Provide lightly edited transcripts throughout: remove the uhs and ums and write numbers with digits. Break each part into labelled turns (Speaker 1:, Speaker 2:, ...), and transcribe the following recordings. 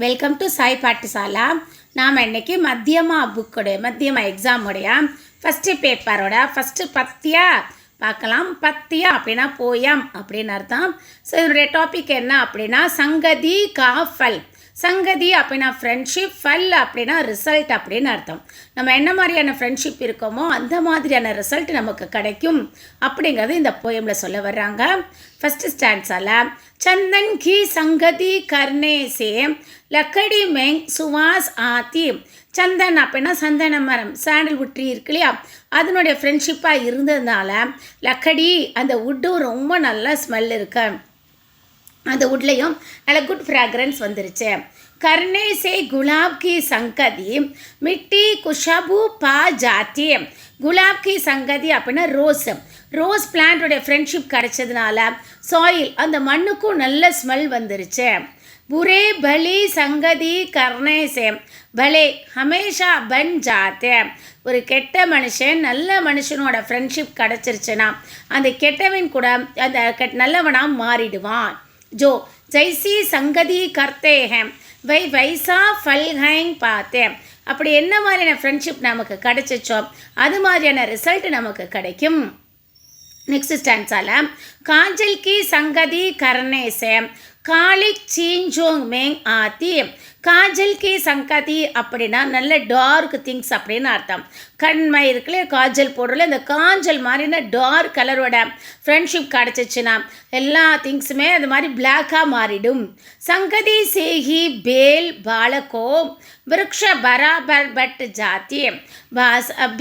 Speaker 1: Welcome to Sai பாட்டிசாலா. நாம் இன்றைக்கி மத்தியமா எக்ஸாமுடைய first பேப்பரோட ஃபஸ்ட்டு பத்தியா பார்க்கலாம். பத்தியா அப்படின்னா போயம் அப்படின்னு அர்த்தம். ஸோ இதனுடைய டாபிக் என்ன அப்படின்னா சங்கதி காஃபல். சங்கதி அப்படின்னா ஃப்ரெண்ட்ஷிப், ஃபல் அப்படின்னா ரிசல்ட் அப்படின்னு அர்த்தம். நம்ம என்ன மாதிரியான ஃப்ரெண்ட்ஷிப் இருக்கோமோ அந்த மாதிரியான ரிசல்ட் நமக்கு கிடைக்கும் அப்படிங்கிறது இந்த போயமில் சொல்ல வர்றாங்க. ஃபஸ்ட்டு ஸ்டான்ஸால் चंदन की संगति करने से लकड़ी में सुवास आती. சந்தன் அப்படின்னா சந்தன மரம், சாண்டல்வுட் ட்ரீ இருக்கு இல்லையா, அதனுடைய ஃப்ரெண்ட்ஷிப்பாக இருந்ததுனால லக்கடி அந்த வுட்டும் ரொம்ப நல்லா ஸ்மெல் இருக்கு. அந்த வுட்லேயும் நல்ல குட் ஃப்ராக்ரன்ஸ் வந்துருச்சு. करने से गुलाब की संगति मिट्टी खुशबू पा जाती. गुलाब की संगति அப்படின்னா ரோஸ் பிளான்ட்டோடைய ஃப்ரெண்ட்ஷிப் கிடைச்சதுனால சாயில் அந்த மண்ணுக்கும் நல்ல ஸ்மெல் வந்துருச்சு. புரே பலி சங்கதி கர்னே சே பலே ஹமேஷா பன் ஜாத்தே. ஒரு கெட்ட மனுஷன் நல்ல மனுஷனோட ஃப்ரெண்ட்ஷிப் கிடச்சிருச்சுன்னா அந்த கெட்டவன் கூட அந்த நல்லவனாக மாறிடுவான். ஜோ ஜெய்சி சங்கதி கர்த்தே ஹேம் வைசா ஃபல் ஹைங் பார்த்தே. அப்படி என்ன மாதிரியான ஃப்ரெண்ட்ஷிப் நமக்கு கிடைச்சிச்சோ அது மாதிரியான ரிசல்ட் நமக்கு கிடைக்கும். नेक्स्ट स्टैंड काजल की संगति करने से कालिक चींजोंग में आती. காஜல் கி சங்கதி அப்படின்னா நல்ல டார்க் திங்ஸ் அப்படின்னு அர்த்தம். கண்மை இருக்குல்ல, காஜல் போடுறல இந்த காஞ்சல் மாதிரினா டார்க் கலரோட ஃப்ரெண்ட்ஷிப் கிடச்சிச்சுன்னா எல்லா திங்ஸுமே அது மாதிரி பிளாக்காக மாறிடும். சங்கதி சேஹி பேல் பாலகோ விருக்ஷ பராபர் பட் ஜாத்தி.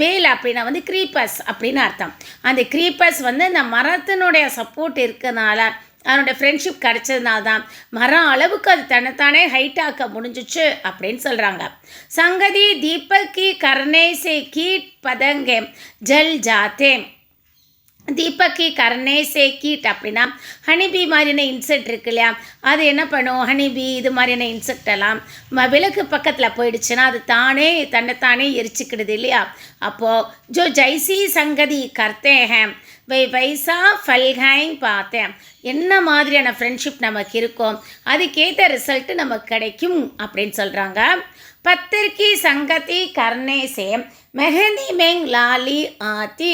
Speaker 1: பேல் அப்படின்னா க்ரீப்பர்ஸ் அப்படின்னு அர்த்தம். அந்த க்ரீப்பர்ஸ் இந்த மரத்தினுடைய சப்போர்ட் இருக்கிறதுனால அதனுடைய ஃப்ரெண்ட்ஷிப் கிடச்சதுனால தான் மரம் அளவுக்கு அது தன்னைத்தானே ஹைட்டாக்க முடிஞ்சிச்சு அப்படின்னு சொல்கிறாங்க. சங்கதி தீபக்கி கர்ணேசே கீட் பதங்கே ஜல் ஜாத்தே. தீபக்கி கர்ணேசே கீட் அப்படின்னா ஹனிபி மாதிரியான இன்செக்ட் இருக்கு இல்லையா, அது என்ன பண்ணும், ஹனிபி இது மாதிரியான இன்செக்ட் எல்லாம் விளக்கு பக்கத்தில் போயிடுச்சுன்னா அது தன்னைத்தானே எரிச்சிக்கிடுது இல்லையா. அப்போது ஜோ ஜைசி சங்கதி கர்த்தே ஹேம் வைசா ஃபல்ஹைங் பார்த்தேன். என்ன மாதிரியான ஃப்ரெண்ட்ஷிப் நமக்கு இருக்கும் அதுக்கேற்ற ரிசல்ட்டு நமக்கு கிடைக்கும் அப்படின்னு சொல்கிறாங்க. பத்திரிக்கி சங்கதி கர்ணேசே மெஹந்தி மேங் லாலி ஆத்தி.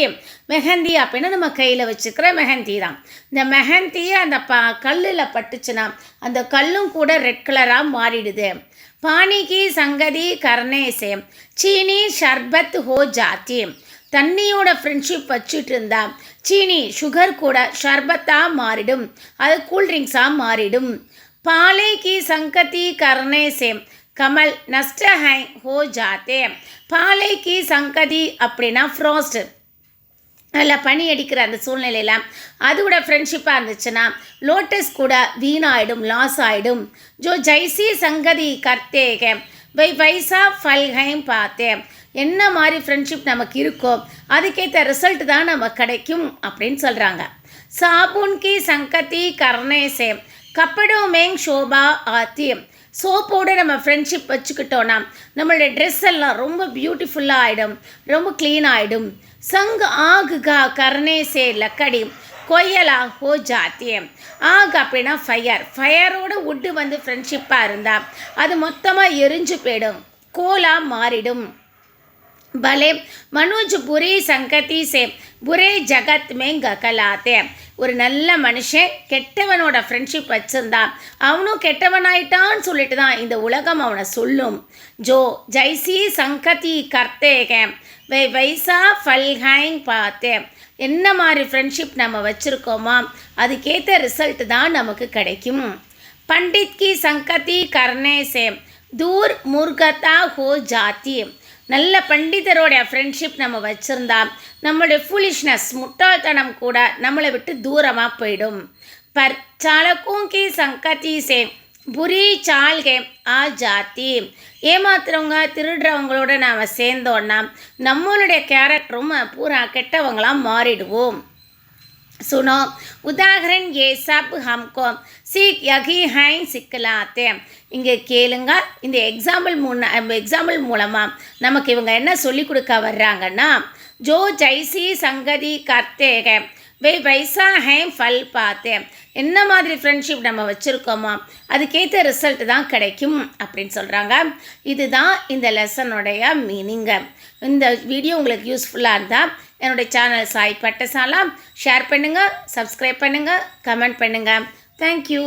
Speaker 1: மெஹந்தி அப்படின்னா நம்ம கையில் வச்சுக்கிற மெஹந்தி தான். இந்த மெஹந்தி அந்த கல்லில் பட்டுச்சுன்னா அந்த கல்லும் கூட ரெட் கலராக மாறிடுது. பானிக்கு சங்கதி கர்ணேசே சீனி ஷர்பத் ஹோ ஜாத்தி. தண்ணியோட ஃப்ரெண்ட்ஷிப் வச்சுட்டு இருந்தா சீனி சுகர் கூட ஷர்பத்தாக மாறிடும், அது கூல்ட்ரிங்க்ஸாக மாறிடும். பாலைக்கு சங்கதி கர்னே சே கமல் நஷ்ட ஹை ஹோ ஜாத்தே. பாலைக்கு சங்கதி அப்படின்னா ஃப்ராஸ்ட், நல்லா பனி அடிக்கிற அந்த சூழ்நிலையில் அது கூட ஃப்ரெண்ட்ஷிப்பாக இருந்துச்சுன்னா லோட்டஸ் கூட வீணாயிடும், லாஸ் ஆகிடும். ஜோ ஜைசி சங்கதி கர்த்தேக வைசா ஃபல்ஹைம் பார்த்தே. என்ன மாதிரி ஃப்ரெண்ட்ஷிப் நமக்கு இருக்கோ அதுக்கேற்ற ரிசல்ட் தான் நமக்கு கிடைக்கும் அப்படின்னு சொல்கிறாங்க. சாபுன் கி சங்கதி கர்ணேசே கப்படோ மேங் ஷோபா ஆத்தி. சோப்போடு நம்ம ஃப்ரெண்ட்ஷிப் வச்சுக்கிட்டோன்னா நம்மளுடைய ட்ரெஸ் எல்லாம் ரொம்ப பியூட்டிஃபுல்லாக ஆகிடும், ரொம்ப க்ளீன் ஆகிடும். சங் ஆகுகா கர்ணேசே லக்கடி கொய்யலா ஹோ ஜாத்திய. ஆக் அப்படின்னா ஃபயரோட வுட்டு ஃப்ரெண்ட்ஷிப்பாக இருந்தால் அது மொத்தமாக எரிஞ்சு போயிடும், கோலாக மாறிடும். பலே மனுஜ் புரி சங்கதி சே புரே ஜகத் மே ககலாத்தே. ஒரு நல்ல மனுஷன் கெட்டவனோட ஃப்ரெண்ட்ஷிப் வச்சுருந்தா அவனும் கெட்டவனாயிட்டான்னு சொல்லிட்டு தான் இந்த உலகம் அவனை சொல்லும். ஜோ ஜைசி சங்கதி கர்த்தேக வைசா ஃபல்ஹைங் பார்த்தே. என்ன மாதிரி ஃப்ரெண்ட்ஷிப் நம்ம வச்சுருக்கோமா அதுக்கேற்ற ரிசல்ட் தான் நமக்கு கிடைக்கும். பண்டித் கி சங்கதி கர்னே சே தூர் முர்கதா ஹோ ஜாத்தி. நல்ல பண்டிதரோட ஃப்ரெண்ட்ஷிப் நம்ம வச்சுருந்தா நம்மளுடைய ஃபூலிஷ்னஸ் முட்டாள்தனம் கூட நம்மளை விட்டு தூரமாக போயிடும். பர் சாலக்கும் கி சங்கதி சே புரி சால்கே ஆ ஜாத்தி. ஏமாத்துறவங்க திருடுறவங்களோட நாம் சேர்ந்தோன்னா நம்மளுடைய கேரக்டரும் பூரா கெட்டவங்களாக மாறிடுவோம். सुनो उदाहरण ये सब हमको सीख यही हैं सिखलाते. இங்கே கேளுங்க, இந்த எக்ஸாம்பிள் மூலமாக நமக்கு இவங்க என்ன சொல்லி கொடுக்க வர்றாங்கன்னா, ஜோ ஜைசி சங்கதி கர்த்தேக வே வைசா ஹே ஃபல் பார்த்தேன். என்ன மாதிரி ஃப்ரெண்ட்ஷிப் நம்ம வச்சுருக்கோமோ அதுக்கேற்ற ரிசல்ட் தான் கிடைக்கும் அப்படின்னு சொல்கிறாங்க. இதுதான் இந்த லெசனுடைய மீனிங்கு. இந்த வீடியோ உங்களுக்கு யூஸ்ஃபுல்லாக இருந்தால் என்னுடைய சேனல் சாய் பட்டசாலா ஷேர் பண்ணுங்கள், சப்ஸ்கிரைப் பண்ணுங்கள், கமெண்ட் பண்ணுங்கள். தேங்க்யூ.